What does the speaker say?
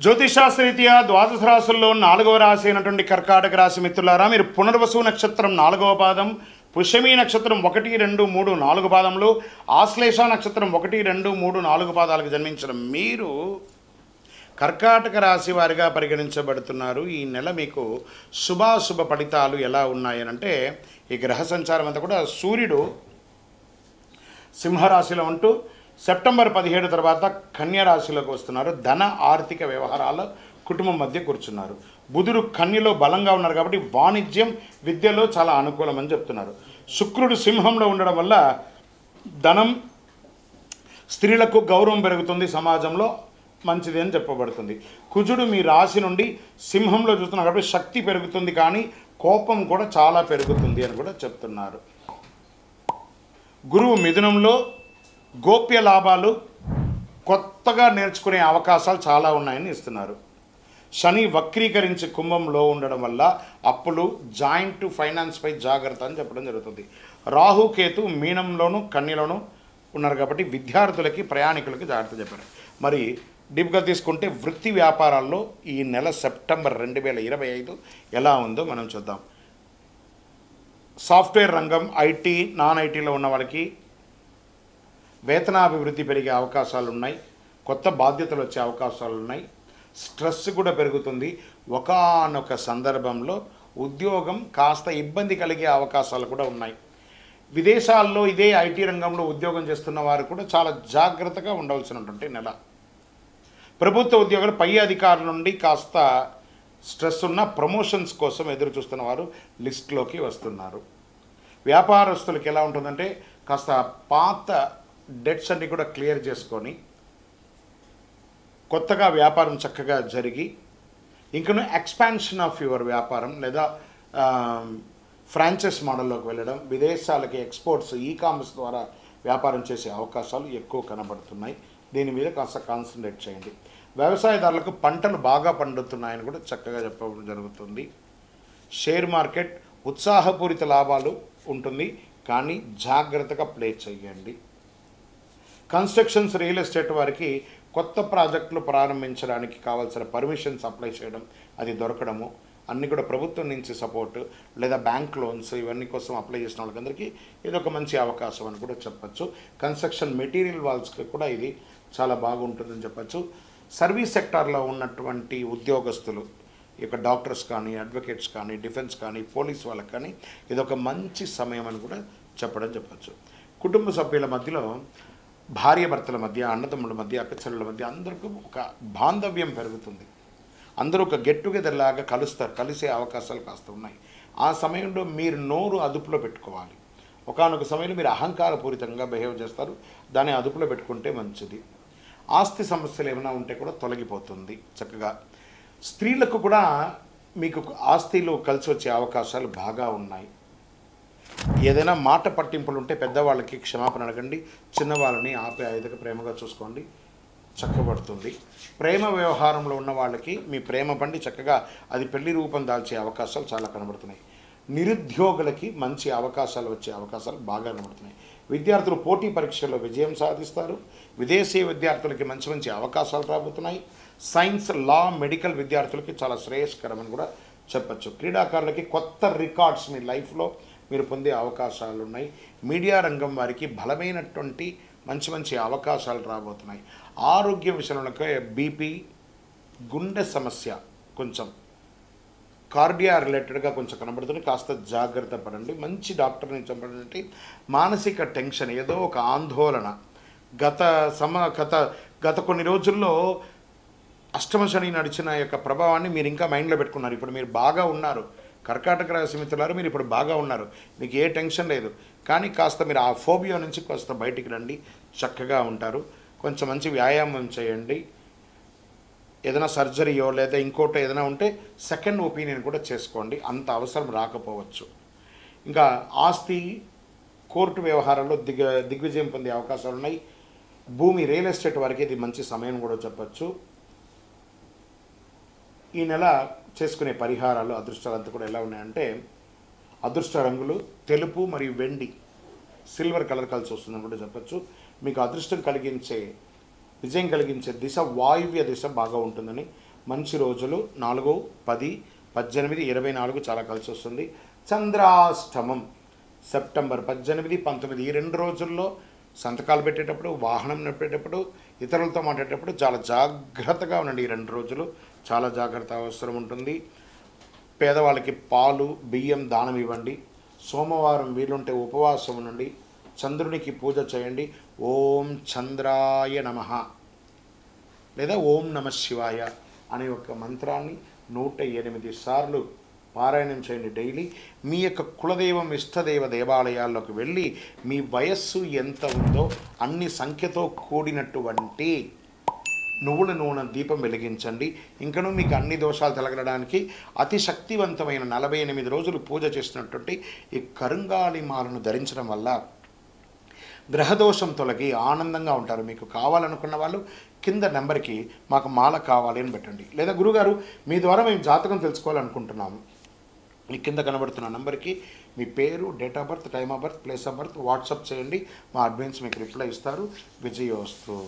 జ్యోతిషాస్త్రరీత్యా ద్వాదశ రాశుల్లో 4వ రాశి అయినటువంటి కర్కాటక రాశి మిత్రులారా, మీరు పునర్వసు నక్షత్రం 4వ పాదం, పుష్యమి నక్షత్రం 1, 2, 3, 4 పాదములు, ఆశ్లేష నక్షత్రం 1, 2, 3, 4 పాదాలకు జన్మించిన మీరు కర్కాటక రాశి వారిగా పరిగణించబడుతున్నారు. ఈ నెల మీకు శుభాశుభ ఫలితాలు ఎలా ఉన్నాయనంటే, ఈ గ్రహ సంచారం అంతా కూడా సూర్యుడు సింహరాశిలో ఉంటూ సెప్టెంబర్ 17 తర్వాత కన్య రాశిలోకి వస్తున్నారు. ధన ఆర్థిక వ్యవహారాల కుటుంబం మధ్య కూర్చున్నారు. బుధుడు కన్యలో బలంగా ఉన్నారు కాబట్టి వాణిజ్యం విద్యలో చాలా అనుకూలమని చెప్తున్నారు. శుక్రుడు సింహంలో ఉండడం వల్ల ధనం, స్త్రీలకు గౌరవం పెరుగుతుంది, సమాజంలో మంచిది అని చెప్పబడుతుంది. కుజుడు మీ రాశి నుండి సింహంలో చూస్తున్నారు కాబట్టి శక్తి పెరుగుతుంది, కానీ కోపం కూడా చాలా పెరుగుతుంది అని కూడా చెప్తున్నారు. గురువు మిథునంలో గోప్య లాభాలు, కొత్తగా నేర్చుకునే అవకాశాలు చాలా ఉన్నాయని ఇస్తున్నారు. శని వక్రీకరించి కుంభంలో ఉండడం వల్ల అప్పులు, జాయింట్ ఫైనాన్స్పై జాగ్రత్త అని చెప్పడం జరుగుతుంది. రాహుకేతు మీనంలోను కన్యలోను ఉన్నారు కాబట్టి విద్యార్థులకి, ప్రయాణికులకి జాగ్రత్త చెప్పారు. మరి డీప్గా తీసుకుంటే వృత్తి వ్యాపారాల్లో ఈ నెల సెప్టెంబర్ 2025 ఎలా ఉందో మనం చూద్దాం. సాఫ్ట్వేర్ రంగం, ఐటీ, నాన్ ఐటీలో ఉన్న వాళ్ళకి వేతనాభివృద్ధి పెరిగే అవకాశాలు ఉన్నాయి. కొత్త బాధ్యతలు వచ్చే అవకాశాలు ఉన్నాయి. స్ట్రెస్ కూడా పెరుగుతుంది. ఒకానొక సందర్భంలో ఉద్యోగం కాస్త ఇబ్బంది కలిగే అవకాశాలు కూడా ఉన్నాయి. విదేశాల్లో ఇదే ఐటీ రంగంలో ఉద్యోగం చేస్తున్న వారు కూడా చాలా జాగ్రత్తగా ఉండవలసినటువంటి నెల. ప్రభుత్వ ఉద్యోగులు పై అధికారుల నుండి కాస్త స్ట్రెస్ ఉన్న ప్రమోషన్స్ కోసం ఎదురు చూస్తున్న వారు లిస్టులోకి వస్తున్నారు. వ్యాపారస్తులకు ఎలా ఉంటుందంటే, కాస్త పాత డెట్స్ అన్ని కూడా క్లియర్ చేసుకొని కొత్తగా వ్యాపారం చక్కగా జరిగి ఇంకనూ ఎక్స్పాన్షన్ ఆఫ్ యువర్ వ్యాపారం లేదా ఫ్రాంచైజ్ మోడల్లోకి వెళ్ళడం, విదేశాలకి ఎక్స్పోర్ట్స్, ఈ-కామర్స్ ద్వారా వ్యాపారం చేసే అవకాశాలు ఎక్కువ కనబడుతున్నాయి. దీని మీద కాస్త కాన్సన్ట్రేట్ చేయండి. వ్యవసాయదారులకు పంటలు బాగా పండుతున్నాయని కూడా చక్కగా చెప్పడం జరుగుతుంది. షేర్ మార్కెట్ ఉత్సాహపూరిత లాభాలు ఉంటుంది, కానీ జాగ్రత్తగా ప్లే చేయండి. కన్స్ట్రక్షన్స్, రియల్ ఎస్టేట్ వారికి కొత్త ప్రాజెక్టులు ప్రారంభించడానికి కావాల్సిన పర్మిషన్స్ అప్లై చేయడం, అది దొరకడము, అన్నీ కూడా ప్రభుత్వం నుంచి సపోర్ట్ లేదా బ్యాంక్ లోన్స్ ఇవన్నీ కోసం అప్లై చేసిన వాళ్ళకందరికీ ఇది ఒక మంచి అవకాశం అని కూడా చెప్పచ్చు. కన్స్ట్రక్షన్ మెటీరియల్ వాల్స్కి కూడా ఇది చాలా బాగుంటుందని చెప్పచ్చు. సర్వీస్ సెక్టార్లో ఉన్నటువంటి ఉద్యోగస్తులు, ఇక డాక్టర్స్ కానీ, అడ్వకేట్స్ కానీ, డిఫెన్స్ కానీ, పోలీస్ వాళ్ళకి కానీ ఇదొక మంచి సమయం అని కూడా చెప్పచ్చు. కుటుంబ సభ్యుల మధ్యలో, భార్యాభర్తల మధ్య, అన్నదమ్ముల మధ్య, అక్కచెల్లెల మధ్య అందరికీ ఒక బాంధవ్యం పెరుగుతుంది. అందరూ ఒక గెట్ టుగెదర్ లాగా కలుస్తారు, కలిసే అవకాశాలు కాస్త ఉన్నాయి. ఆ సమయంలో మీరు నోరు అదుపులో పెట్టుకోవాలి. ఒకానొక సమయంలో మీరు అహంకారపూరితంగా బిహేవ్ చేస్తారు, దాన్ని అదుపులో పెట్టుకుంటే మంచిది. ఆస్తి సమస్యలు ఏమైనా ఉంటే కూడా తొలగిపోతుంది చక్కగా. స్త్రీలకు కూడా మీకు ఆస్తిలో కలిసి వచ్చే అవకాశాలు బాగా ఉన్నాయి. ఏదైనా మాట పట్టింపులు ఉంటే పెద్దవాళ్ళకి క్షమాపణ అడగండి, చిన్నవాళ్ళని ఆప్యాయతగా ప్రేమగా చూసుకోండి, చక్కబడుతుంది. ప్రేమ వ్యవహారంలో ఉన్న వాళ్ళకి మీ ప్రేమ పండి చక్కగా అది పెళ్లి రూపం దాల్చే అవకాశాలు చాలా కనబడుతున్నాయి. నిరుద్యోగులకి మంచి అవకాశాలు వచ్చే అవకాశాలు బాగా కనబడుతున్నాయి. విద్యార్థులు పోటీ పరీక్షల్లో విజయం సాధిస్తారు. విదేశీ విద్యార్థులకి మంచి మంచి అవకాశాలు రాబోతున్నాయి. సైన్స్, లా, మెడికల్ విద్యార్థులకి చాలా శ్రేయస్కరమని కూడా చెప్పచ్చు. క్రీడాకారులకి కొత్త రికార్డ్స్ మీ లైఫ్లో మీరు పొందే అవకాశాలు ఉన్నాయి. మీడియా రంగం వారికి బలమైనటువంటి మంచి మంచి అవకాశాలు రాబోతున్నాయి. ఆరోగ్య విషయంలో బీపీ, గుండె సమస్య, కొంచెం కార్డియా రిలేటెడ్గా కొంచెం కనబడుతుంది, కాస్త జాగ్రత్త పడండి. మంచి డాక్టర్ని చెప్పండి. మానసిక టెన్షన్, ఏదో ఒక ఆందోళన, గత కొన్ని రోజుల్లో అష్టమ శని నడిచిన యొక్క ప్రభావాన్ని మీరు ఇంకా మైండ్లో పెట్టుకున్నారు. ఇప్పుడు మీరు బాగా ఉన్నారు. కర్కాటక రాశి మిత్రులారు, మీరు ఇప్పుడు బాగా ఉన్నారు, మీకు ఏ టెన్షన్ లేదు. కానీ కాస్త మీరు ఆ ఫోబియా నుంచి కాస్త బయటికి రండి, చక్కగా ఉంటారు. కొంచెం మంచి వ్యాయామం చేయండి. ఏదైనా సర్జరీయో లేదా ఇంకోటో ఏదైనా ఉంటే సెకండ్ ఒపీనియన్ కూడా చేసుకోండి, అంత అవసరం రాకపోవచ్చు. ఇంకా ఆస్తి, కోర్టు వ్యవహారాల్లో దిగ్విజయం పొందే అవకాశాలు ఉన్నాయి. భూమి, రియల్ ఎస్టేట్ వారికి ఇది మంచి సమయం కూడా చెప్పచ్చు. ఈ నెల చేసుకునే పరిహారాలు, అదృష్టాలు అంతా కూడా ఎలా ఉన్నాయంటే, అదృష్ట రంగులు తెలుపు మరియు వెండి, సిల్వర్ కలర్ కలిసి వస్తుందని కూడా చెప్పచ్చు. మీకు అదృష్టం కలిగించే విజయం కలిగించే దిశ వాయువ్య దిశ బాగా ఉంటుందని మంచి రోజులు 4, 10, 18, 24 చాలా కలిసి వస్తుంది. చంద్రాష్టమం సెప్టెంబర్ 18, 19 ఈ 2 రోజుల్లో సంతకాలు పెట్టేటప్పుడు, వాహనం నడిపేటప్పుడు, ఇతరులతో మాట్లాడేటప్పుడు చాలా జాగ్రత్తగా ఉండండి. ఈ 2 రోజులు చాలా జాగ్రత్త అవసరం ఉంటుంది. పేదవాళ్ళకి పాలు, బియ్యం దానం ఇవ్వండి. సోమవారం వీలుంటే ఉపవాసం ఉండండి. చంద్రునికి పూజ చేయండి. ఓం చంద్రాయ నమః లేదా ఓం నమ శివాయ అనే ఒక మంత్రాన్ని 108 సార్లు పారాయణం చేయండి డైలీ. మీ యొక్క కులదైవం, ఇష్టదైవ దేవాలయాల్లోకి వెళ్ళి మీ వయస్సు ఎంత ఉందో అన్ని సంఖ్యతో కూడినటువంటి నువ్వుల నూనె దీపం వెలిగించండి. ఇంకనూ మీకు అన్ని దోషాలు తొలగడానికి అతి శక్తివంతమైన 48 రోజులు పూజ చేసినటువంటి ఈ కరుంగాళి మాలను ధరించడం వల్ల గ్రహదోషం తొలగి ఆనందంగా ఉంటారు. మీకు కావాలనుకున్న వాళ్ళు కింద నెంబర్కి మాకు మాల కావాలి అని పెట్టండి. లేదా గురుగారు మీ ద్వారా మేము జాతకం తెలుసుకోవాలనుకుంటున్నాము, మీ కింద కనబడుతున్న నెంబర్కి మీ పేరు, date of birth, time of birth, place of birth WhatsApp చేయండి. మా అడ్మిన్స్ మీకు రిప్లై ఇస్తారు. విజయోస్తు.